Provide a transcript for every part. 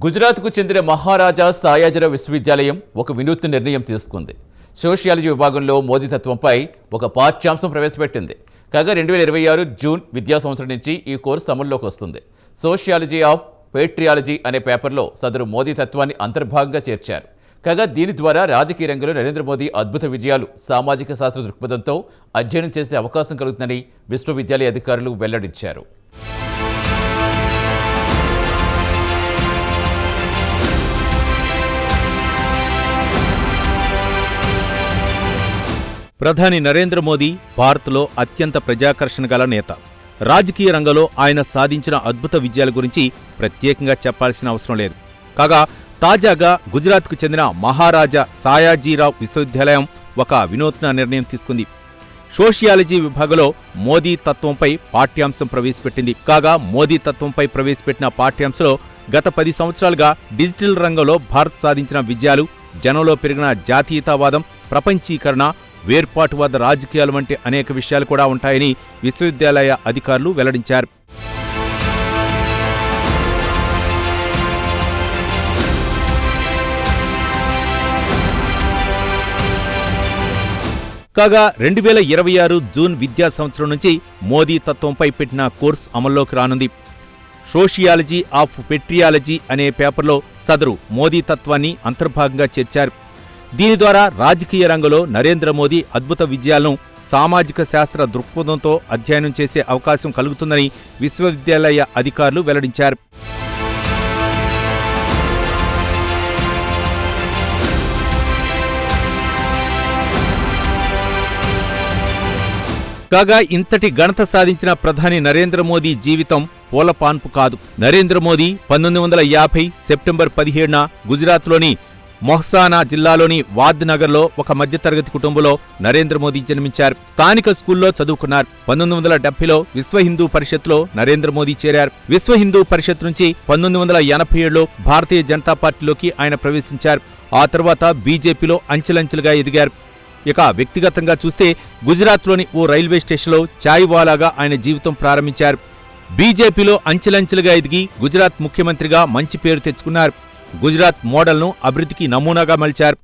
గుజరాత్కు చెందిన మహారాజా సాయాజీరావు విశ్వవిద్యాలయం ఒక వినూత్న నిర్ణయం తీసుకుంది. సోషియాలజీ విభాగంలో మోదీ తత్వంపై ఒక పాఠ్యాంశం ప్రవేశపెట్టింది. కాగా 2026 జూన్ విద్యా సంవత్సరం నుంచి ఈ కోర్సు అమల్లోకి వస్తుంది. సోషియాలజీ ఆఫ్ పేట్రియాలజీ అనే పేపర్లో సదరు మోదీ తత్వాన్ని అంతర్భాగంగా చేర్చారు. కాగా దీని ద్వారా రాజకీయ రంగంలో నరేంద్ర మోదీ అద్భుత విజయాలు సామాజిక శాస్త్ర దృక్పథంతో అధ్యయనం చేసే అవకాశం కలుగుతుందని విశ్వవిద్యాలయ అధికారులు వెల్లడించారు. ప్రధాని నరేంద్ర మోదీ భారత్లో అత్యంత ప్రజాకర్షణ గల నేత. రాజకీయ రంగంలో ఆయన సాధించిన అద్భుత విజయాల గురించి ప్రత్యేకంగా చెప్పాల్సిన అవసరం లేదు. కాగా తాజాగా గుజరాత్కు చెందిన మహారాజా సాయాజీరావు విశ్వవిద్యాలయం ఒక వినూత్న నిర్ణయం తీసుకుంది. సోషియాలజీ విభాగంలో మోదీ తత్వంపై పాఠ్యాంశం ప్రవేశపెట్టింది. కాగా మోదీ తత్వంపై ప్రవేశపెట్టిన పాఠ్యాంశంలో గత 10 సంవత్సరాలుగా డిజిటల్ రంగంలో భారత్ సాధించిన విజయాలు, జనంలో పెరిగిన జాతీయతావాదం, ప్రపంచీకరణ, వేర్పాటువాద రాజకీయాలు వంటి అనేక విషయాలు కూడా ఉంటాయని విశ్వవిద్యాలయ అధికారులు వెల్లడించారు. కాగా 2026 జూన్ విద్యా సంవత్సరం నుంచి మోదీ తత్వంపై పెట్టిన కోర్సు అమల్లోకి రానుంది. సోషియాలజీ ఆఫ్ పెట్రియాలజీ అనే పేపర్లో సదరు మోదీ తత్వాన్ని అంతర్భాగంగా చేర్చారు. దీని ద్వారా రాజకీయ రంగంలో నరేంద్ర మోదీ అద్భుత విజయాలను సామాజిక శాస్త్ర దృక్పథంతో అధ్యయనం చేసే అవకాశం కలుగుతుందని విశ్వవిద్యాలయ అధికారులు వెల్లడించారు. కాగా ఇంతటి ఘనత సాధించిన ప్రధాని నరేంద్ర మోదీ జీవితం పూలపాన్పు కాదు. నరేంద్ర మోదీ 1950 సెప్టెంబర్ 17న గుజరాత్లోని మొహ్సానా జిల్లాలోని వాద్ నగర్లో ఒక మధ్యతరగతి కుటుంబంలో నరేంద్ర మోదీ జన్మించారు. స్థానిక స్కూల్లో చదువుకున్నారు. 1970లో విశ్వ హిందూ పరిషత్లో నరేంద్ర మోదీ చేరారు. విశ్వ హిందూ పరిషత్ నుంచి 1987లో భారతీయ జనతా పార్టీలోకి ఆయన ప్రవేశించారు. ఆ తర్వాత బీజేపీలో అంచెలంచెలుగా ఎదిగారు. ఇక వ్యక్తిగతంగా చూస్తే గుజరాత్లోని ఓ రైల్వే స్టేషన్లో చాయ్వాలాగా ఆయన జీవితం ప్రారంభించారు. బీజేపీలో అంచెలంచెలుగా ఎదిగి గుజరాత్ ముఖ్యమంత్రిగా మంచి పేరు తెచ్చుకున్నారు. గుజరాత్ మోడల్ను అభివృద్ధికి నమూనాగా మలిచారు.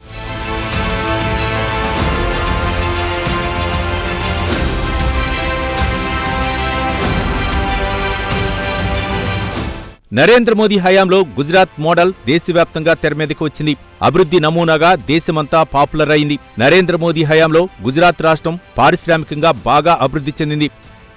నరేంద్ర మోదీ హయాంలో గుజరాత్ మోడల్ దేశవ్యాప్తంగా తెరమీదకు వచ్చింది. అభివృద్ధి నమూనాగా దేశమంతా పాపులర్ అయింది. నరేంద్ర మోదీ హయాంలో గుజరాత్ రాష్ట్రం పారిశ్రామికంగా బాగా అభివృద్ధి చెందింది.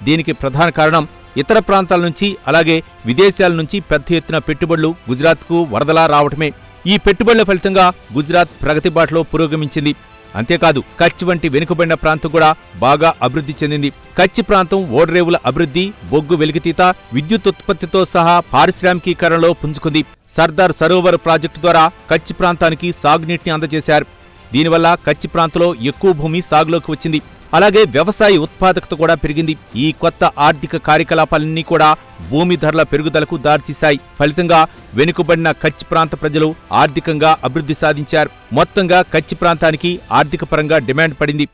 దీనికి ప్రధాన కారణం ఇతర ప్రాంతాల నుంచి అలాగే విదేశాల నుంచి పెద్ద ఎత్తున పెట్టుబడులు గుజరాత్కు వరదలా రావటమే. ఈ పెట్టుబడుల ఫలితంగా గుజరాత్ ప్రగతి బాటలో పురోగమించింది. అంతేకాదు కచ్ వంటి వెనుకబడిన ప్రాంతం కూడా బాగా అభివృద్ధి చెందింది. కచ్ ప్రాంతం ఓడరేవుల అభివృద్ధి, బొగ్గు వెలికితీత, విద్యుత్ ఉత్పత్తితో సహా పారిశ్రామికీకరణలో పుంజుకుంది. సర్దార్ సరోవర్ ప్రాజెక్టు ద్వారా కచ్ ప్రాంతానికి సాగునీటిని అందజేశారు. దీనివల్ల కచ్ ప్రాంతంలో ఎక్కువ భూమి సాగులోకి వచ్చింది. అలాగే వ్యవసాయ ఉత్పాదకత కూడా పెరిగింది. ఈ కొత్త ఆర్థిక కార్యకలాపాలన్నీ కూడా భూమి ధరల పెరుగుదలకు దారితీశాయి. ఫలితంగా వెనుకబడిన కచ్ ప్రాంత ప్రజలు ఆర్థికంగా అభివృద్ధి సాధించారు. మొత్తంగా కచ్ ప్రాంతానికి ఆర్థిక పరంగా డిమాండ్ పడింది.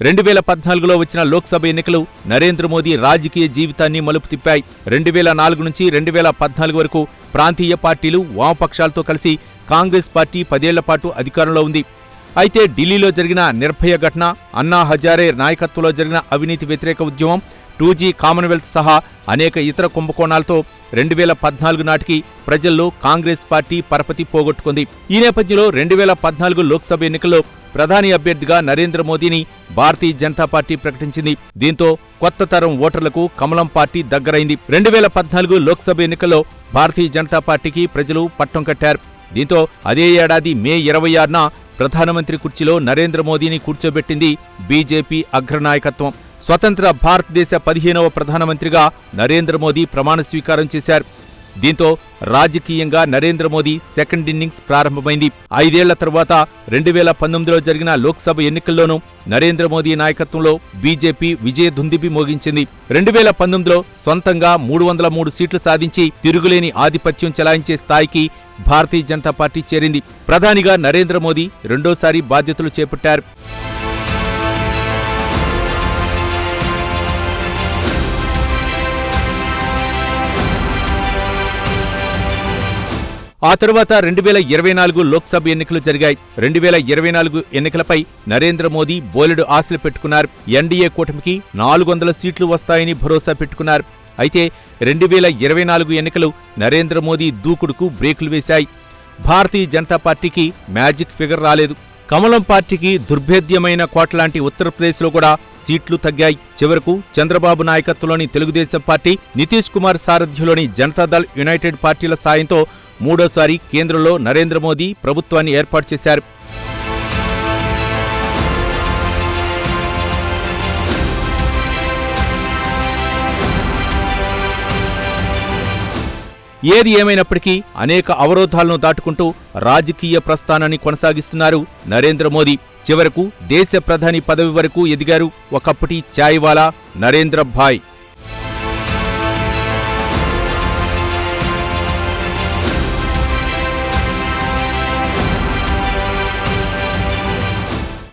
2014లో వచ్చిన లోక్సభ ఎన్నికలు నరేంద్ర మోదీ రాజకీయ జీవితాన్ని మలుపు తిప్పాయి. 2004 నుంచి 2014 వరకు ప్రాంతీయ పార్టీలు, వామపక్షాలతో కలిసి కాంగ్రెస్ పార్టీ 10 ఏళ్ల పాటు అధికారంలో ఉంది. అయితే ఢిల్లీలో జరిగిన నిర్భయ ఘటన, అన్నా హజారే నాయకత్వంలో జరిగిన అవినీతి వ్యతిరేక ఉద్యమం, 2G కామన్వెల్త్ సహా అనేక ఇతర కుంభకోణాలతో 2014 నాటికి ప్రజల్లో కాంగ్రెస్ పార్టీ పరపతి పోగొట్టుకుంది. ఈ నేపథ్యంలో 2014 లోక్సభ ఎన్నికల్లో ప్రధాని అభ్యర్థిగా నరేంద్ర మోదీని భారతీయ జనతా పార్టీ ప్రకటించింది. దీంతో కొత్త తరం ఓటర్లకు కమలం పార్టీ దగ్గరైంది. 2014 లోక్సభ ఎన్నికల్లో భారతీయ జనతా పార్టీకి ప్రజలు పట్టం కట్టారు. దీంతో అదే ఏడాది మే 26న ప్రధానమంత్రి కుర్చీలో నరేంద్ర మోదీని కూర్చోబెట్టింది బీజేపీ అగ్రనాయకత్వం. స్వతంత్ర భారతదేశ 15వ ప్రధానమంత్రిగా నరేంద్ర మోదీ ప్రమాణ స్వీకారం చేశారు. దీంతో రాజకీయంగా నరేంద్ర మోదీ సెకండ్ ఇన్నింగ్స్ ప్రారంభమైంది. 5 ఏళ్ల తర్వాత 2019లో జరిగిన లోక్సభ ఎన్నికల్లోనూ నరేంద్ర మోదీ నాయకత్వంలో బీజేపీ విజయ దుందుభి మోగించింది. 2019లో సొంతంగా 303 సీట్లు సాధించి తిరుగులేని ఆధిపత్యం చెలాయించే స్థాయికి భారతీయ జనతా పార్టీ చేరింది. ప్రధానిగా నరేంద్ర మోదీ రెండోసారి బాధ్యతలు చేపట్టారు. ఆ తరువాత 2024 లోక్సభ ఎన్నికలు జరిగాయి. 2024 ఎన్నికలపై నరేంద్ర మోదీ బోలెడు ఆశలు పెట్టుకున్నారు. ఎన్డీఏ కూటమికి 400 సీట్లు వస్తాయని భరోసా పెట్టుకున్నారు. అయితే 2024 ఎన్నికలు నరేంద్ర మోదీ దూకుడుకు బ్రేకులు వేశాయి. భారతీయ జనతా పార్టీకి మ్యాజిక్ ఫిగర్ రాలేదు. కమలం పార్టీకి దుర్భేద్యమైన కోటలాంటి ఉత్తరప్రదేశ్లో కూడా సీట్లు తగ్గాయి. చివరకు చంద్రబాబు నాయకత్వంలోని తెలుగుదేశం పార్టీ, నితీష్ కుమార్ సారథ్యంలోని జనతాదళ్ యునైటెడ్ పార్టీల సాయంతో మూడోసారి కేంద్రంలో నరేంద్ర మోదీ ప్రభుత్వాన్ని ఏర్పాటు చేశారు. ఏది ఏమైనప్పటికీ అనేక అవరోధాలను దాటుకుంటూ రాజకీయ ప్రస్థానాన్ని కొనసాగిస్తున్నారు నరేంద్ర మోదీ. చివరకు దేశ ప్రధాని పదవి వరకు ఎదిగారు ఒకప్పటి చాయ్వాలా నరేంద్ర భాయ్.